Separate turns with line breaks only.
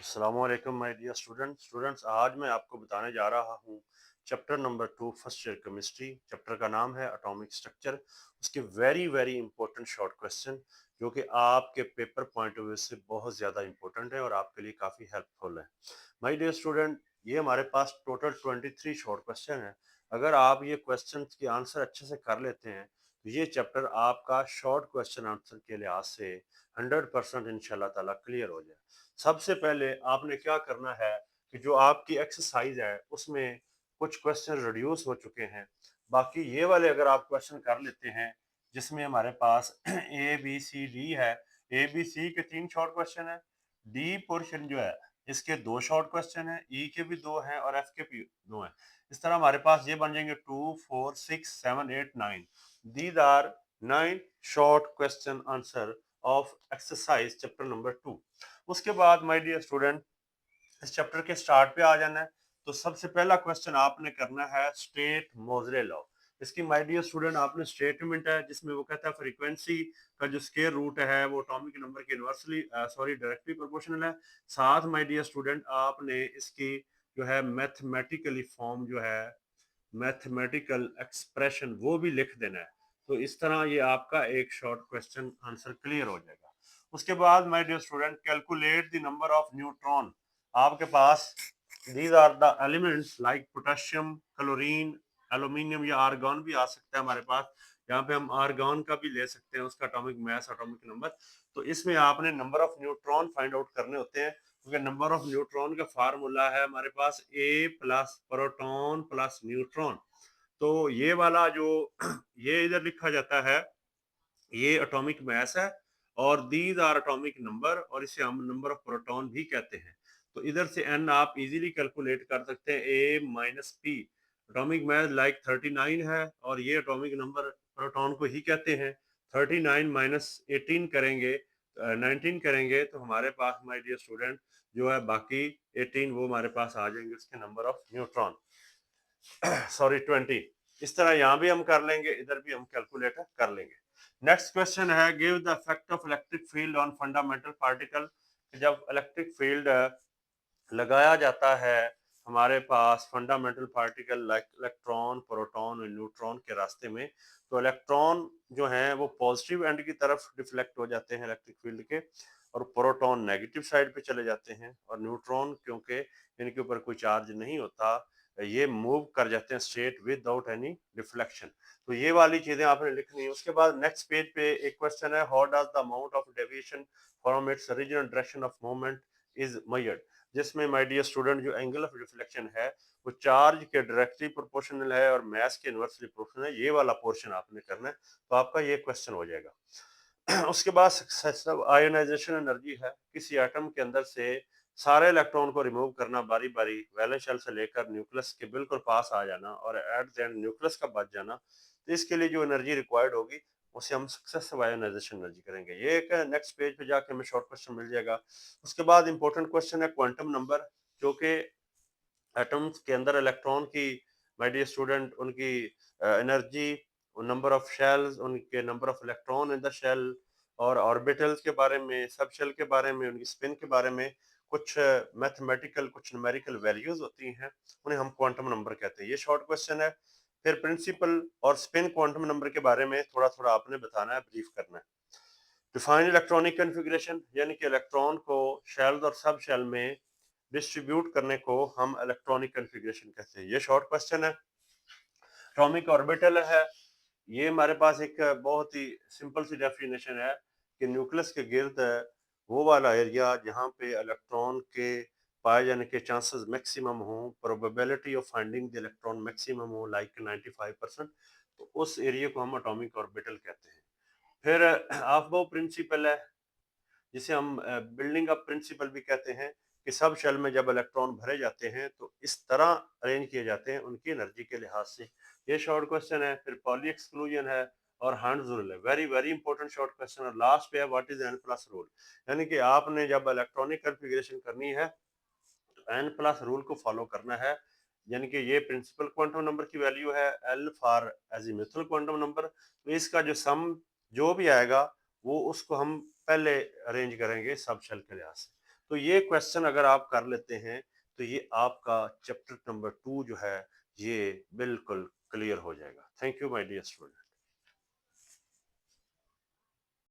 अस्सलामुअलैकुम my dear students आज मैं आपको बताने जा रहा हूँ chapter number 2 first year chemistry. Chapter का नाम है एटॉमिक स्ट्रक्चर। उसके very very important short question जो कि आपके पेपर पॉइंट ऑफ व्यू से बहुत ज़्यादा इंपॉर्टेंट है और आपके लिए काफ़ी हेल्पफुल है। माय डियर स्टूडेंट, ये हमारे पास टोटल 23 शॉर्ट क्वेश्चन है। अगर आप ये क्वेश्चन के आंसर अच्छे से कर लेते हैं तो ये चैप्टर आपका शॉर्ट क्वेश्चन आंसर के लिहाज से 100% इंशाल्लाह ताला क्लियर हो जाए। सबसे पहले आपने क्या करना है कि जो आपकी एक्सरसाइज है उसमें कुछ क्वेश्चन रिड्यूस हो चुके हैं। बाकी ये वाले अगर आप क्वेश्चन कर लेते हैं जिसमें हमारे पास ए बी सी डी है। ए बी सी के 3 शॉर्ट क्वेश्चन है। डी पोर्शन जो है इसके 2 शॉर्ट क्वेश्चन है। ई के भी 2 हैं और एफ के भी 2 हैं। इस तरह हमारे पास ये बन जाएंगे 2 4 6 7 8 9। These are 9 short question answer of exercise chapter number 2। उसके बाद माय डियर स्टूडेंट इस चैप्टर के स्टार्ट पे आ जाना है। तो सबसे पहला क्वेश्चन आपने करना है स्टेट मोजरे लॉ। इसकी माय डियर स्टूडेंट आपने स्टेटमेंट है जिसमें वो कहता है फ्रीक्वेंसी का जो स्क्वायर रूट है वो एटॉमिक नंबर के इनवर्सली डायरेक्टली प्रोपोर्शनल है। साथ माय डियर स्टूडेंट आपने इसकी जो है मैथमेटिकली फॉर्म जो है मैथमेटिकल एक्सप्रेशन वो भी लिख देना है। तो इस तरह ये आपका एक शॉर्ट क्वेश्चन आंसर क्लियर हो जाएगा। उसके बाद my dear student calculate the number of neutron. आपके पास these are the elements like potassium, chlorine, aluminium या आर्गन भी आ सकता है हमारे पास। यहाँ पे हम आर्गन का भी ले सकते हैं, उसका एटॉमिक मास एटॉमिक नंबर। तो इसमें आपने number of neutron find out करने होते हैं क्योंकि नंबर ऑफ न्यूट्रॉन का फार्मूला है हमारे पास ए प्लस प्रोटॉन प्लस न्यूट्रॉन। तो ये वाला जो ये इधर लिखा जाता है ये एटॉमिक मास है और दीज आर एटॉमिक नंबर और इसे हम नंबर ऑफ प्रोटॉन भी कहते हैं। तो इधर से एन आप इजीली कैलकुलेट कर सकते हैं A minus P. Atomic mass like 39 है और ये एटॉमिक नंबर प्रोटॉन को ही कहते हैं। 39 माइनस 18 करेंगे 19 करेंगे तो हमारे पास माय डियर स्टूडेंट जो है बाकी 18 वो हमारे पास आ जाएंगे उसके नंबर ऑफ न्यूट्रॉन सॉरी 20। इस तरह यहाँ भी हम कर लेंगे, इधर भी हम कैलकुलेट कर लेंगे। नेक्स्ट क्वेश्चन है give the effect of electric field on fundamental particle. जब इलेक्ट्रिक फील्ड लगाया जाता है हमारे पास fundamental particle like electron proton और न्यूट्रॉन के रास्ते में, तो इलेक्ट्रॉन जो हैं वो पॉजिटिव एंड की तरफ डिफ्लेक्ट हो जाते हैं इलेक्ट्रिक फील्ड के और प्रोटॉन नेगेटिव साइड पे चले जाते हैं और न्यूट्रॉन क्योंकि इनके ऊपर कोई चार्ज नहीं होता ये मूव कर जाते हैं स्ट्रेट विदाउट एनी डिफ्लेक्शन। तो ये वाली चीजें आपने लिखनी है। उसके बाद नेक्स्ट पेज पे एक क्वेश्चन है how does the amount of deviation from its original direction of movement is measured. जिसमें माय डियर स्टूडेंट जो एंगल ऑफ रिफ्लेक्शन है वो चार्ज के डायरेक्टली प्रोपोर्शनल है और मास के इनवर्सली प्रोपोर्शनल है। ये वाला पोर्शन आपने करना है तो आपका ये क्वेश्चन हो जाएगा। उसके बाद सक्सेसिव आयोनाइजेशन एनर्जी है किसी एटम के अंदर से सारे इलेक्ट्रॉन को रिमूव करना बारी बारी वैलेंस शेल से लेकर न्यूक्लियस के बिल्कुल पास आ जाना और एट द एंड न्यूक्लियस का बच जाना। तो इसके लिए जो एनर्जी रिक्वायर्ड होगी उसे हम सक्सेसिव आयोनाइजेशन एनर्जी करेंगे। ये एक नेक्स्ट पेज पे जाके हमें शॉर्ट क्वेश्चन मिल जाएगा। उसके बाद इंपॉर्टेंट क्वेश्चन है क्वांटम नंबर जो कि एटम्स के अंदर इलेक्ट्रॉन की माय डियर स्टूडेंट उनकी एनर्जी, नंबर ऑफ शेल्स, उनके number of electron in the shell और ऑर्बिटल्स के बारे में, सब शेल के बारे में, उनकी स्पिन के बारे में कुछ मैथमेटिकल कुछ न्यूमेरिकल वैल्यूज होती हैं उन्हें हम क्वांटम नंबर कहते हैं। ये शॉर्ट क्वेश्चन है। फिर प्रिंसिपल और स्पिन क्वांटम नंबर के बारे में थोड़ा थोड़ा आपने बताना है, ब्रीफ करना है। डिफाइन इलेक्ट्रॉनिक कॉन्फ़िगरेशन यानी कि इलेक्ट्रॉन को शेल्स और सब शेल में डिस्ट्रीब्यूट करने को हम इलेक्ट्रॉनिक कॉन्फ़िगरेशन कहते हैं। ये शॉर्ट क्वेश्चन है। एटॉमिक ऑर्बिटल है। ये हमारे पास एक बहुत ही सिंपल सी डेफिनेशन है कि न्यूक्लियस के गिर्द वो वाला एरिया जहाँ पे इलेक्ट्रॉन के पाए जाने के चांसेस मैक्सिमम हो, probability of finding the electron maximum हो लाइक 95%, तो उस एरिया को हम एटॉमिक ऑर्बिटल कहते हैं। फिर ऑफ प्रिंसिपल है जिसे हम बिल्डिंग अप प्रिंसिपल भी कहते हैं कि सब शेल में जब इलेक्ट्रॉन भरे जाते हैं तो इस तरह अरेंज किए जाते हैं उनकी एनर्जी के लिहाज से। ये शॉर्ट क्वेश्चन है। फिर पॉली एक्सक्लूजन है और हार्न्स रूल है। Very very important short question. और लास्ट पे है what is an plus rule. यानी कि आपने जब इलेक्ट्रॉनिक कॉन्फ़िगरेशन करनी है तो एन प्लस रूल को फॉलो करना है। यानी कि ये प्रिंसिपल क्वांटम नंबर की वैल्यू है, L for azimuthal quantum number. तो इसका जो सम जो भी आएगा वो उसको हम पहले अरेंज करेंगे सब शेल के लिहाज से। तो ये क्वेश्चन अगर आप कर लेते हैं तो ये आपका चैप्टर नंबर 2 जो है ये बिल्कुल क्लियर हो जाएगा। Thank you my dear student.